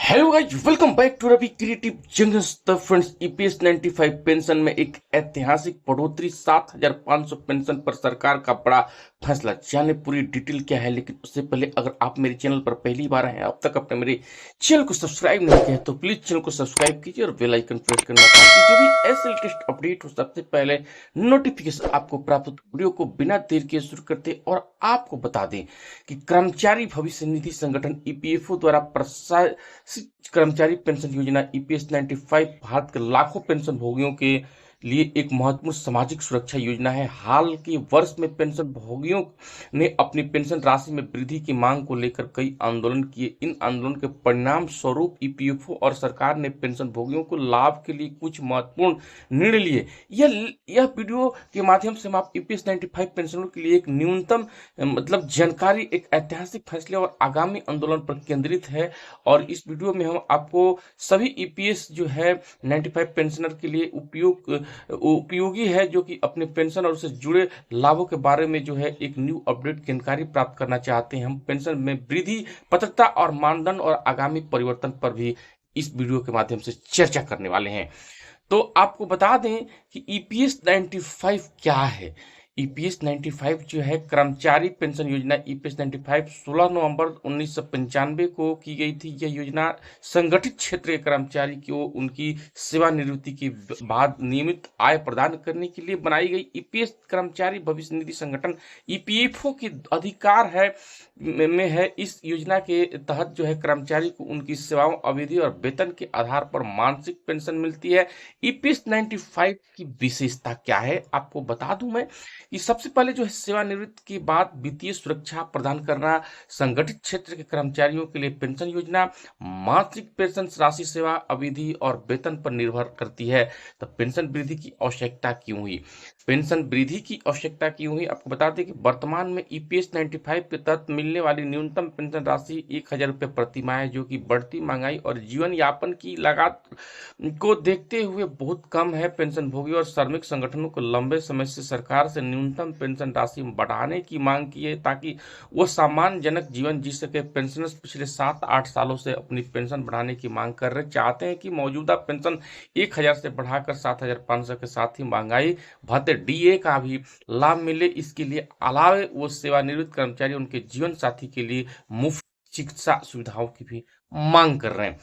Hello guys, welcome back to Ravi creative jungles. The friends, EPS 95 pension में एक ऐतिहासिक बढ़ोतरी, 7,500 पेंशन पर सरकार का बड़ा फैसला। जाने पूरी डिटेल क्या है, लेकिन उससे पहले अगर आप मेरे चैनल पर पहली बार हैं, अब तक आपने मेरे चैनल को सब्सक्राइब नहीं किया है तो प्लीज चैनल को सब्सक्राइब कीजिए और बेल आइकन प्रेस करना, ताकि जो भी ऐसे लेटेस्ट अपडेट हो सबसे पहले नोटिफिकेशन आपको प्राप्त हो। वीडियो को बिना देर के शुरू करते और आपको बता दें कि कर्मचारी भविष्य निधि संगठन ईपीएफओ द्वारा कर्मचारी पेंशन योजना ईपीएस 95 भारत के लाखों पेंशन भोगियों के लिए एक महत्वपूर्ण सामाजिक सुरक्षा योजना है। हाल के वर्ष में पेंशन भोगियों ने अपनी पेंशन राशि में वृद्धि की मांग को लेकर कई आंदोलन किए। इन आंदोलन के परिणाम स्वरूप ईपीएफओ और सरकार ने पेंशन भोगियों को लाभ के लिए कुछ महत्वपूर्ण निर्णय लिए। यह वीडियो के माध्यम से हम आप ईपीएस 95 पेंशनरों के लिए एक न्यूनतम जानकारी, एक ऐतिहासिक फैसले और आगामी आंदोलन पर केंद्रित है। और इस वीडियो में हम आपको सभी ईपीएस जो है 95 पेंशनर के लिए उपयोगी है, जो कि अपने पेंशन और उससे जुड़े लाभों के बारे में जो है एक न्यू अपडेट जानकारी प्राप्त करना चाहते हैं। हम पेंशन में वृद्धि, पात्रता और मानदंड और आगामी परिवर्तन पर भी इस वीडियो के माध्यम से चर्चा करने वाले हैं। तो आपको बता दें कि ईपीएस 95 क्या है। ईपीएस 95 जो है कर्मचारी पेंशन योजना ईपीएस 95 16 नवंबर 1995 को की गई थी। यह योजना संगठित क्षेत्र के कर्मचारी को उनकी सेवानिवृत्ति के बाद नियमित आय प्रदान करने के लिए बनाई गई। ईपीएस कर्मचारी भविष्य निधि संगठन ईपीएफओ के अधिकार है में है। इस योजना के तहत जो है कर्मचारी को उनकी सेवाओं, अवधि और वेतन के आधार पर मासिक पेंशन मिलती है। ईपीएस 95 की विशेषता क्या है, आपको बता दूं मैं कि सबसे पहले जो है सेवानिवृत्ति के बाद वित्तीय सुरक्षा प्रदान करना। संगठित क्षेत्र के कर्मचारियों के लिए पेंशन योजना मासिक पेंशन राशि सेवा अवधि और वेतन पर निर्भर करती है। तो पेंशन वृद्धि की आवश्यकता क्यों हुई? पेंशन वृद्धि की आवश्यकता क्यों हुई, आपको बता दें कि वर्तमान में ईपीएस 95 के तहत मिलने वाली न्यूनतम पेंशन राशि 1,000 रुपये प्रति माह है, जो कि बढ़ती महंगाई और जीवन यापन की लागत को देखते हुए बहुत कम है। पेंशन भोगी और श्रमिक संगठनों को लंबे समय से सरकार से न्यूनतम पेंशन राशि बढ़ाने की मांग की है, ताकि वो सम्मानजनक जीवन जी सके। पेंशनर्स पिछले 7-8 सालों से अपनी पेंशन बढ़ाने की मांग कर रहे, चाहते हैं कि मौजूदा पेंशन 1,000 से बढ़ाकर 7,500 के साथ ही महंगाई भत्ते डीए का भी लाभ मिले। इसके लिए अलावा वो सेवानिवृत्त कर्मचारी उनके जीवन साथी के लिए मुफ्त चिकित्सा सुविधाओं की भी मांग कर रहे हैं।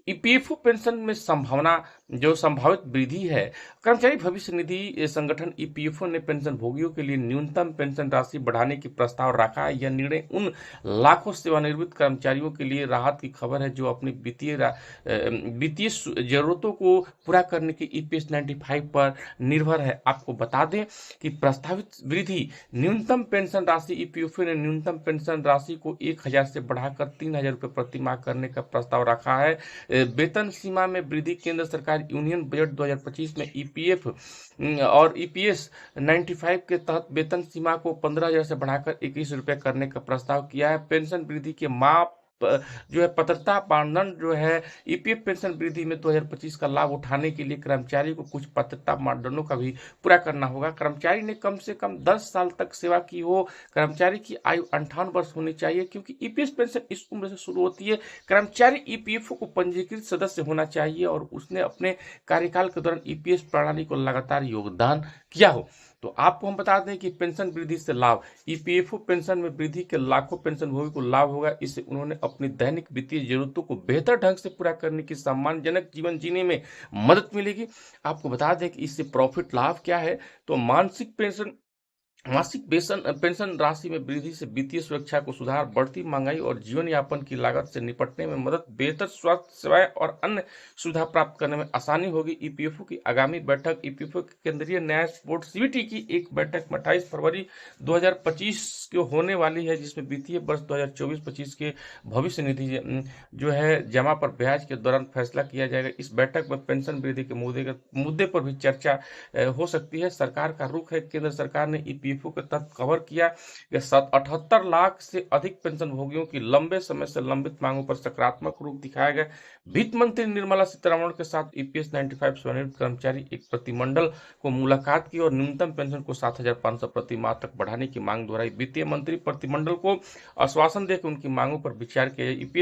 ईपीएफओ पेंशन में संभावित वृद्धि है। कर्मचारी भविष्य निधि संगठन ईपीएफओ ने पेंशन भोगियों के लिए न्यूनतम पेंशन राशि बढ़ाने की प्रस्ताव रखा है। यह निर्णय उन लाखों सेवानिवृत्त कर्मचारियों के लिए राहत की खबर है जो अपनी वित्तीय जरूरतों को पूरा करने के ईपीएस 95 पर निर्भर है। आपको बता दें कि प्रस्तावित वृद्धि न्यूनतम पेंशन राशि, ईपीएफओ ने न्यूनतम पेंशन राशि को 1,000 से बढ़ाकर 3,000 रुपये प्रति माह करने का प्रस्ताव रखा है। वेतन सीमा में वृद्धि, केंद्र सरकार यूनियन बजट 2025 में ईपीएफ और ईपीएस 95 के तहत वेतन सीमा को 15,000 से बढ़ाकर 21 रुपये करने का प्रस्ताव किया है। पेंशन वृद्धि के माप जो है पात्रता मानदंड जो है, ईपीएफ पेंशन वृद्धि में 2025 का लाभ उठाने के लिए कर्मचारी को कुछ पात्रता मानदंडों का भी पूरा करना होगा। कर्मचारी ने कम से कम 10 साल तक सेवा की हो। कर्मचारी की आयु 58 वर्ष होनी चाहिए, क्योंकि ईपीएस पेंशन इस उम्र से शुरू होती है। कर्मचारी ईपीएफओ को पंजीकृत सदस्य होना चाहिए और उसने अपने कार्यकाल के दौरान ईपीएस प्रणाली को लगातार योगदान किया हो। तो आपको हम बता दें कि पेंशन वृद्धि से लाभ, ईपीएफओ पेंशन में वृद्धि के लाखों पेंशन भोगी को लाभ होगा। इससे उन्होंने अपनी दैनिक वित्तीय जरूरतों को बेहतर ढंग से पूरा करने की, सम्मानजनक जीवन जीने में मदद मिलेगी। आपको बता दें कि इससे प्रॉफिट लाभ क्या है, तो मासिक पेंशन राशि में वृद्धि से वित्तीय सुरक्षा को सुधार, बढ़ती महंगाई और जीवन यापन की लागत से निपटने में मदद, बेहतर स्वास्थ्य सेवाएं और अन्य सुविधा प्राप्त करने में आसानी होगी। ईपीएफओ की आगामी बैठक, ईपीएफओ के केंद्रीय न्यास बोर्ड सीबीटी की एक बैठक 28 फरवरी 2025 को होने वाली है, जिसमें वित्तीय वर्ष 2024-25 के भविष्य निधि जो है जमा पर ब्याज के दौरान फैसला किया जाएगा। इस बैठक में पेंशन वृद्धि के मुद्दे पर भी चर्चा हो सकती है। सरकार का रुख है, केंद्र सरकार ने ईपीएफओ के तहत कवर किया 78 लाख से अधिक पेंशन भोगियों की लंबे समय से लंबित मांगों पर सकारात्मक रुख दिखाया गया। वित्त मंत्री निर्मला सीतारमण के साथ ईपीएस 95 सेवानिवृत्त कर्मचारी एक प्रतिनिधिमंडल को मुलाकात की और न्यूनतम पेंशन को 7,500 प्रति माह तक बढ़ाने की मांग दोहराई। वित्तीय मंत्री प्रतिनिधिमंडल को आश्वासन देकर उनकी मांगों पर विचार किया।